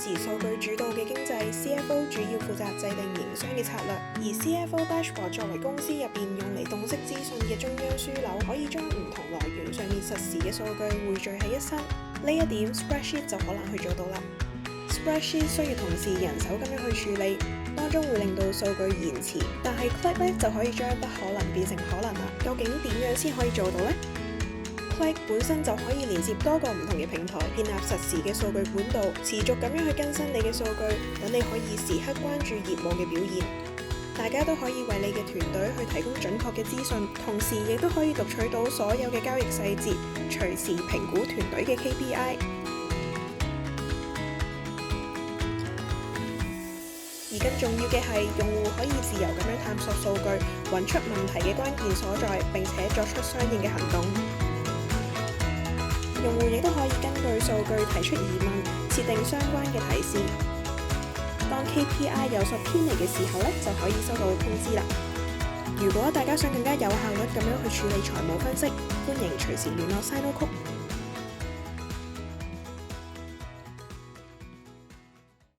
時數據主導嘅經濟 ，CFO 主要負責制定營商嘅策略，而 CFO Dashboard 作為公司入邊用嚟洞悉資訊嘅中央樞紐，可以將唔同來源上面實時嘅數據匯聚喺一身。呢一點 Spreadsheet 就可能去做到啦。Spreadsheet 需要同事人手咁樣去處理，當中會令到數據延遲，但係 Qlik 咧就可以將不可能變成可能啦。究竟點樣先可以做到呢？Qlik 本身就可以連接多個唔同嘅平台，建立實時嘅數據管道，持續咁樣去更新你嘅數據，等你可以時刻關注業務嘅表現。大家都可以為你嘅團隊去提供準確嘅資訊，同時亦都可以讀取到所有嘅交易細節，隨時評估團隊嘅 KPI。而更重要嘅係，用戶可以自由咁樣探索數據，揾出問題嘅關鍵所在，並且作出相應嘅行動。用戶亦都可以根據數據提出疑問，設定相關嘅提示。當 KPI 有所偏離嘅時候就可以收到通知啦。如果大家想更加有效率咁樣去處理財務分析，歡迎隨時聯絡 Sinoco。